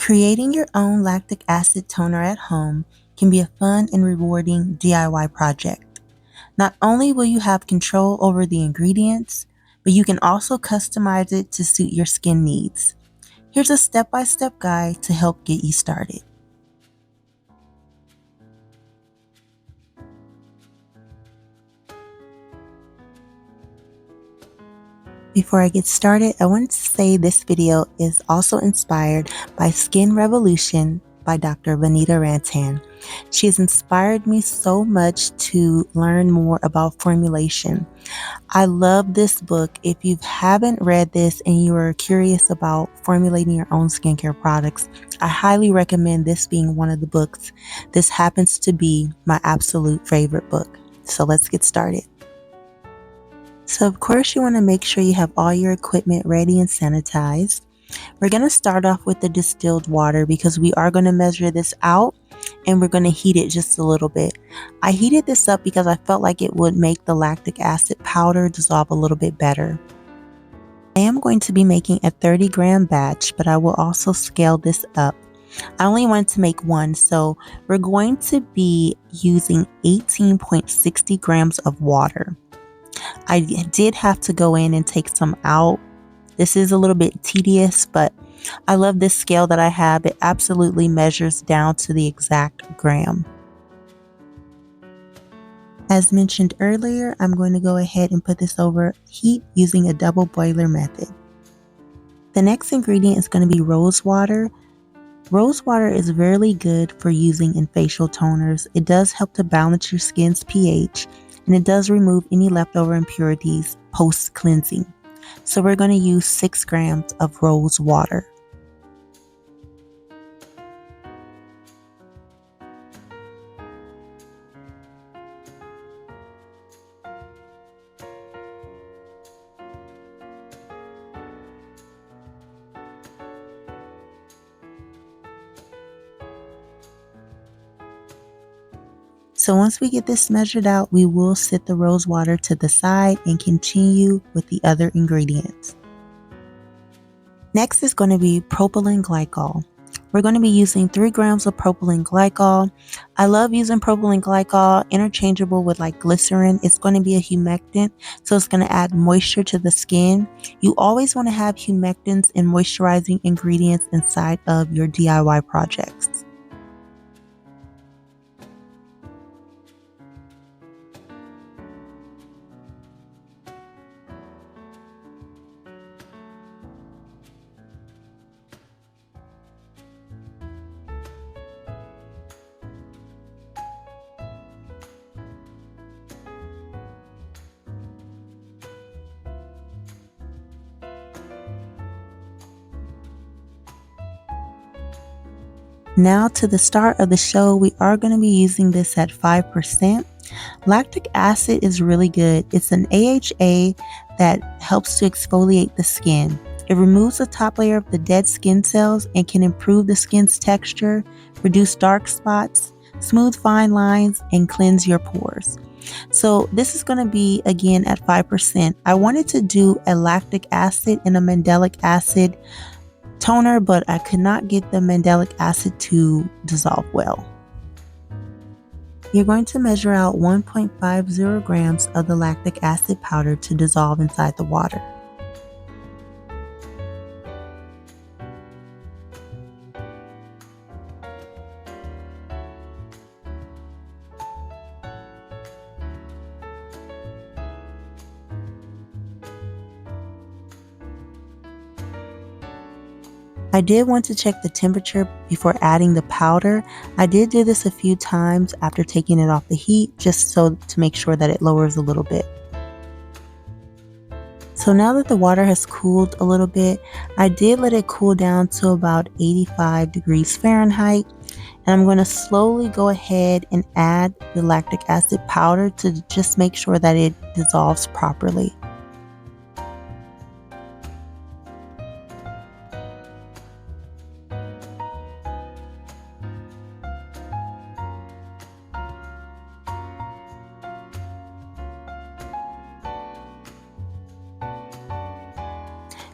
Creating your own lactic acid toner at home can be a fun and rewarding DIY project. Not only will you have control over the ingredients, but you can also customize it to suit your skin needs. Here's a step-by-step guide to help get you started. Before I get started, I wanted to say this video is also inspired by Skin Revolution by Dr. Vanita Rantan. She has inspired me so much to learn more about formulation. I love this book. If you haven't read this and you are curious about formulating your own skincare products, I highly recommend this being one of the books. This happens to be my absolute favorite book. So let's get started. So of course you want to make sure you have all your equipment ready and sanitized. We're going to start off with the distilled water because we are going to measure this out and we're going to heat it just a little bit. I heated this up because I felt like it would make the lactic acid powder dissolve a little bit better. I am going to be making a 30-gram batch, but I will also scale this up. I only wanted to make one, so we're going to be using 18.60 grams of water. I did have to go in and take some out. This is a little bit tedious, but I love this scale that I have. It absolutely measures down to the exact gram. As mentioned earlier, I'm going to go ahead and put this over heat using a double boiler method. The next ingredient is going to be rose water. Rose water is really good for using in facial toners. It does help to balance your skin's pH, and it does remove any leftover impurities post-cleansing. So we're going to use 6 grams of rose water. So once we get this measured out, we will set the rose water to the side and continue with the other ingredients. Next is going to be propylene glycol. We're going to be using 3 grams of propylene glycol. I love using propylene glycol interchangeable with like glycerin. It's going to be a humectant, so it's going to add moisture to the skin. You always want to have humectants and moisturizing ingredients inside of your DIY projects. Now to the start of the show, we are going to be using this at 5%. Lactic acid is really good. It's an AHA that helps to exfoliate the skin. It removes the top layer of the dead skin cells and can improve the skin's texture, reduce dark spots, smooth fine lines, and cleanse your pores. So this is going to be again at 5%. I wanted to do a lactic acid and a mandelic acid toner, but I could not get the mandelic acid to dissolve well. You're going to measure out 1.50 grams of the lactic acid powder to dissolve inside the water. I did want to check the temperature before adding the powder. I did do this a few times after taking it off the heat, just so to make sure that it lowers a little bit. So now that the water has cooled a little bit, I did let it cool down to about 85 degrees Fahrenheit. And I'm going to slowly go ahead and add the lactic acid powder to just make sure that it dissolves properly.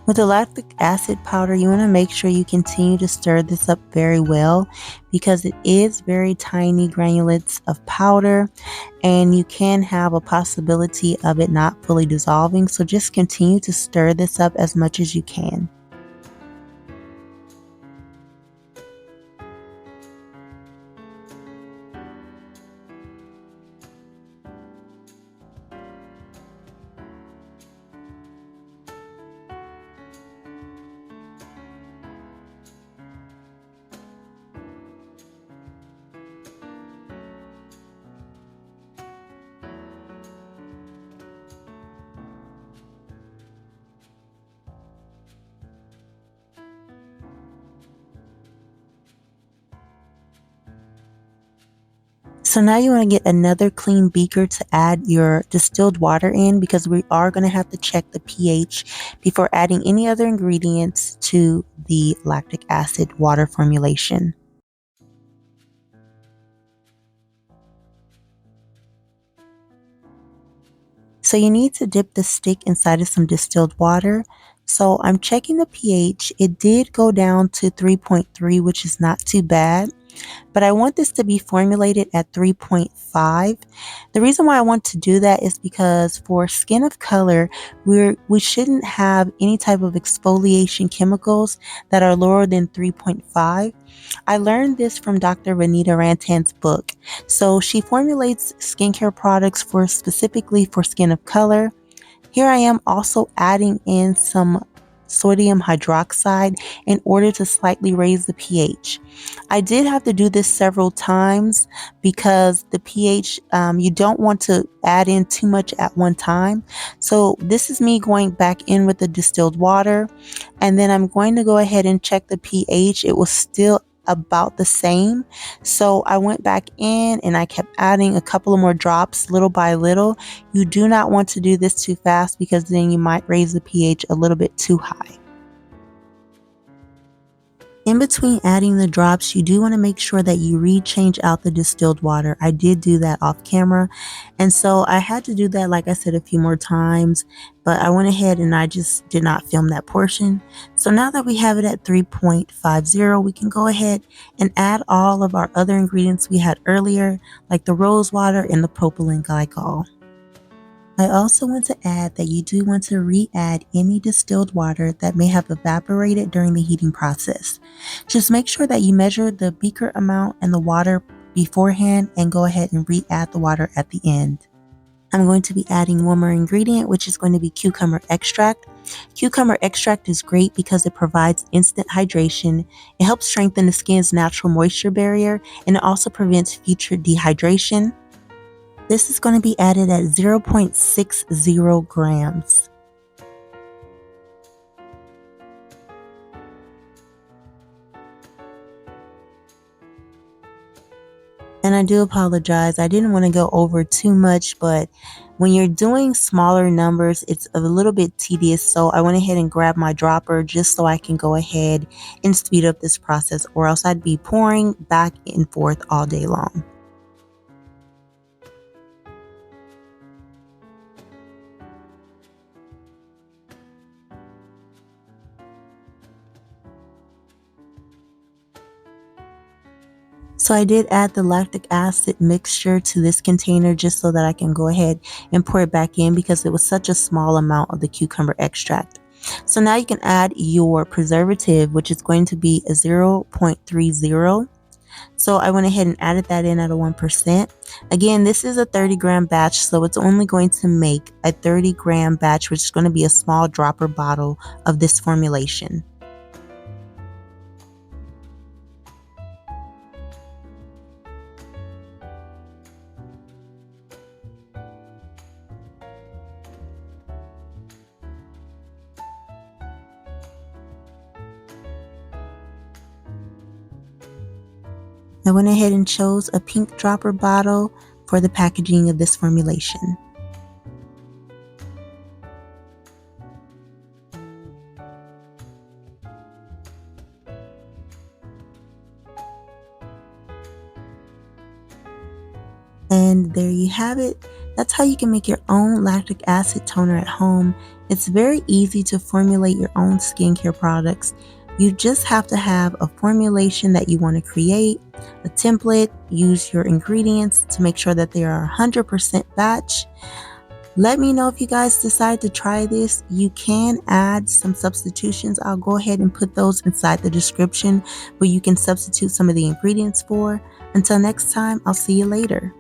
With the lactic acid powder, you want to make sure you continue to stir this up very well because it is very tiny granulates of powder and you can have a possibility of it not fully dissolving. So just continue to stir this up as much as you can. So now you want to get another clean beaker to add your distilled water in because we are going to have to check the pH before adding any other ingredients to the lactic acid water formulation. So you need to dip the stick inside of some distilled water. So I'm checking the pH. It did go down to 3.3, which is not too bad. But I want this to be formulated at 3.5. The reason why I want to do that is because for skin of color, we shouldn't have any type of exfoliation chemicals that are lower than 3.5. I learned this from Dr. Vanita Rantan's book. So she formulates skincare products for specifically for skin of color. Here I am also adding in some sodium hydroxide in order to slightly raise the pH. I did have to do this several times because the pH, you don't want to add in too much at one time. So this is me going back in with the distilled water, and then I'm going to go ahead and check the pH. It was still about the same. So I went back in and I kept adding a couple of more drops little by little. You do not want to do this too fast because then you might raise the pH a little bit too high. In between adding the drops, you do want to make sure that you re-change out the distilled water. I did do that off camera, and so I had to do that, like I said, a few more times, but I went ahead and I just did not film that portion. So now that we have it at 3.50, we can go ahead and add all of our other ingredients we had earlier, like the rose water and the propylene glycol. I also want to add that you do want to re-add any distilled water that may have evaporated during the heating process. Just make sure that you measure the beaker amount and the water beforehand and go ahead and re-add the water at the end. I'm going to be adding one more ingredient, which is going to be cucumber extract. Cucumber extract is great because it provides instant hydration. It helps strengthen the skin's natural moisture barrier, and it also prevents future dehydration. This is going to be added at 0.60 grams. And I do apologize. I didn't want to go over too much, but when you're doing smaller numbers, it's a little bit tedious. So I went ahead and grabbed my dropper just so I can go ahead and speed up this process, or else I'd be pouring back and forth all day long. So I did add the lactic acid mixture to this container just so that I can go ahead and pour it back in because it was such a small amount of the cucumber extract. So now you can add your preservative, which is going to be a 0.30. So I went ahead and added that in at a 1%. Again, this is a 30-gram batch, so it's only going to make a 30-gram batch, which is going to be a small dropper bottle of this formulation. I went ahead and chose a pink dropper bottle for the packaging of this formulation. And there you have it. That's how you can make your own lactic acid toner at home. It's very easy to formulate your own skincare products. You just have to have a formulation that you want to create, a template, use your ingredients to make sure that they are 100% batch. Let me know if you guys decide to try this. You can add some substitutions. I'll go ahead and put those inside the description where you can substitute some of the ingredients for. Until next time, I'll see you later.